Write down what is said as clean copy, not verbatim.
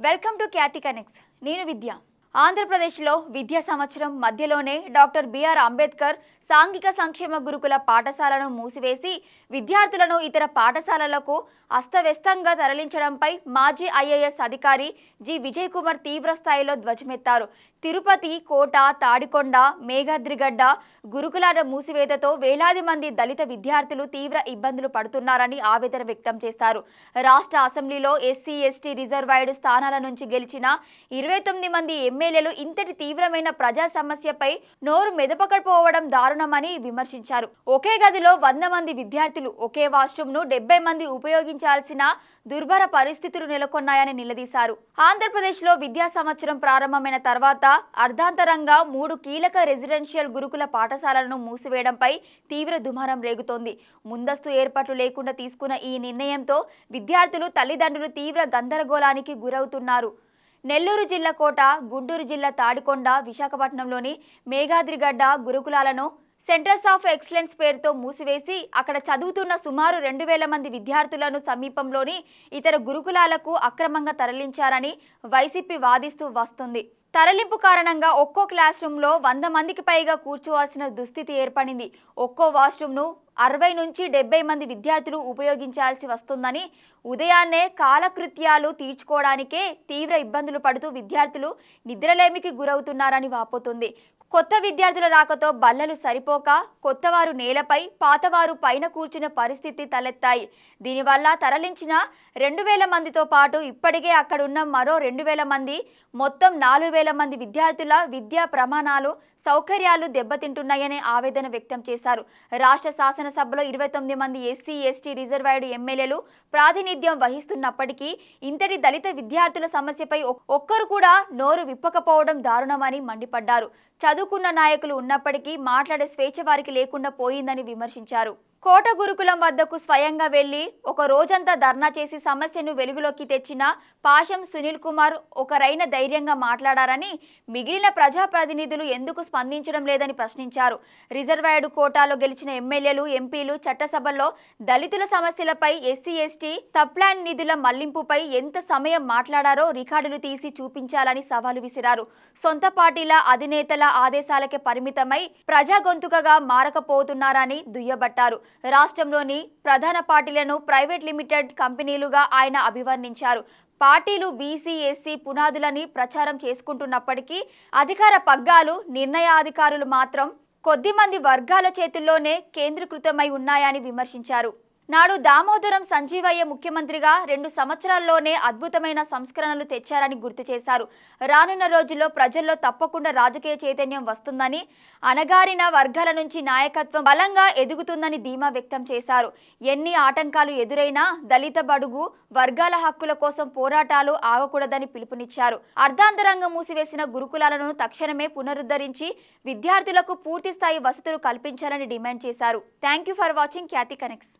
Welcome to Khyati connects. నేను విద్య. ఆంధ్రప్రదేశ్లో విద్యా సంవత్సరం మధ్యలోనే డాక్టర్ బిఆర్ అంబేద్కర్ సాంఘిక సంక్షేమ గురుకుల పాఠశాలను మూసివేసి విద్యార్థులను ఇతర పాఠశాలలకు అస్తవ్యస్తంగా తరలించడంపై మాజీ ఐఏఎస్ అధికారి జి విజయ్ కుమార్ తీవ్ర స్థాయిలో ధ్వజమెత్తారు. తిరుపతి, కోట, తాడికొండ, మేఘాద్రిగడ్డ గురుకులాల మూసివేతతో వేలాది మంది దళిత విద్యార్థులు తీవ్ర ఇబ్బందులు పడుతున్నారని ఆవేదన వ్యక్తం చేశారు. రాష్ట్ర అసెంబ్లీలో ఎస్సీ, ఎస్టీ రిజర్వాయర్డ్ స్థానాల నుంచి గెలిచిన 29 మంది ఎమ్మెల్యేలు ఇంతటి తీవ్రమైన ప్రజా సమస్యపై నోరు మెదపకపోవడం దారుణమని విమర్శించారు. ఒకే గదిలో 100 మంది విద్యార్థులు, ఒకే వాష్రూమ్ను 70 మంది ఉపయోగించాల్సిన దుర్భర పరిస్థితులు నెలకొన్నాయని నిలదీశారు. ఆంధ్రప్రదేశ్లో విద్యా సంవత్సరం ప్రారంభమైన తర్వాత అర్ధాంతరంగా 3 కీలక రెసిడెన్షియల్ గురుకుల పాఠశాలలను మూసివేయడంపై తీవ్ర దుమారం రేగుతోంది. ముందస్తు ఏర్పాట్లు లేకుండా తీసుకున్న ఈ నిర్ణయంతో విద్యార్థులు, తల్లిదండ్రులు తీవ్ర గందరగోళానికి గురవుతున్నారు. నెల్లూరు జిల్లా కోట, గుంటూరు జిల్లా తాడికొండ, విశాఖపట్నంలోని మేఘాద్రిగడ్డ గురుకులాలను సెంటర్స్ ఆఫ్ ఎక్సలెన్స్ పేరుతో మూసివేసి అక్కడ చదువుతున్న సుమారు 2000 మంది విద్యార్థులను సమీపంలోని ఇతర గురుకులాలకు అక్రమంగా తరలించారని వైసీపీ వాదిస్తూ వస్తుంది. తరలింపు కారణంగా ఒక్కో క్లాస్ రూమ్లో 100 మందికి పైగా కూర్చోవాల్సిన దుస్థితి ఏర్పడింది. ఒక్కో వాష్రూమ్ను 60 నుంచి 70 మంది విద్యార్థులు ఉపయోగించాల్సి వస్తుందని, ఉదయాన్నే కాలకృత్యాలు తీర్చుకోవడానికే తీవ్ర ఇబ్బందులు పడుతూ విద్యార్థులు నిద్రలేమికి గురవుతున్నారని వాపోతుంది. కొత్త విద్యార్థుల రాకతో బల్లలు సరిపోక కొత్తవారు నేలపై, పాతవారు పైన కూర్చునే పరిస్థితి తలెత్తాయి. దీనివల్ల తరలించిన 2000 మందితో పాటు ఇప్పటికే అక్కడున్న మరో 2000 మంది, మొత్తం 4000 మంది విద్యార్థుల విద్యా ప్రమాణాలు, సౌకర్యాలు దెబ్బతింటున్నాయని ఆవేదన వ్యక్తం చేశారు. రాష్ట్ర శాసనసభలో 29 మంది ఎస్సీ, ఎస్టీ రిజర్వాయర్డ్ ఎమ్మెల్యేలు ప్రాతినిధ్యం వహిస్తున్నప్పటికీ ఇంతటి దళిత విద్యార్థుల సమస్యపై ఒక్కరు కూడా నోరు విప్పకపోవడం దారుణమని మండిపడ్డారు. చదువుకున్న నాయకులు ఉన్నప్పటికీ మాట్లాడే స్వేచ్ఛ వారికి లేకుండా పోయిందని విమర్శించారు. కోట గురుకులం వద్దకు స్వయంగా వెళ్లి ఒక రోజంతా ధర్నా చేసి సమస్యను వెలుగులోకి తెచ్చిన పాశం సునీల్ కుమార్ ఒకరైన ధైర్యంగా మాట్లాడారని, మిగిలిన ప్రజాప్రతినిధులు ఎందుకు స్పందించడం లేదని ప్రశ్నించారు. రిజర్వాయర్డ్ కోటాలో గెలిచిన ఎమ్మెల్యేలు, ఎంపీలు చట్టసభల్లో దళితుల సమస్యలపై, ఎస్సీ, ఎస్టీ సబ్ప్లాన్ నిధుల మళ్లింపుపై ఎంత సమయం మాట్లాడారో రికార్డులు తీసి చూపించాలని సవాలు విసిరారు. సొంత పార్టీల అధినేతల ఆదేశాలకే పరిమితమై ప్రజా గొంతుకగా మారకపోతున్నారని దుయ్యబట్టారు. రాష్ట్రంలోని ప్రధాన పార్టీలను ప్రైవేట్ లిమిటెడ్ కంపెనీలుగా ఆయన అభివర్ణించారు. పార్టీలు బీసీ, ఎస్సీ పునాదులని ప్రచారం చేసుకుంటున్నప్పటికీ అధికార పగ్గాలు, నిర్ణయాధికారులు మాత్రం కొద్దిమంది వర్గాల చేతుల్లోనే కేంద్రీకృతమై ఉన్నాయని విమర్శించారు. నాడు దామోదరం సంజీవయ్య ముఖ్యమంత్రిగా 2 సంవత్సరాల్లోనే అద్భుతమైన సంస్కరణలు తెచ్చారని గుర్తు చేశారు. రానున్న రోజుల్లో ప్రజల్లో తప్పకుండా రాజకీయ చైతన్యం వస్తుందని, అణగారిన వర్గాల నుంచి నాయకత్వం బలంగా ఎదుగుతుందని ధీమా వ్యక్తం చేశారు. ఎన్ని ఆటంకాలు ఎదురైనా దళిత బడుగు వర్గాల హక్కుల కోసం పోరాటాలు ఆగకూడదని పిలుపునిచ్చారు. అర్ధాంతరంగా మూసివేసిన గురుకులాలను తక్షణమే పునరుద్ధరించి విద్యార్థులకు పూర్తి స్థాయి వసతులు కల్పించాలని డిమాండ్ చేశారు. Thank you for watching Khyati connects.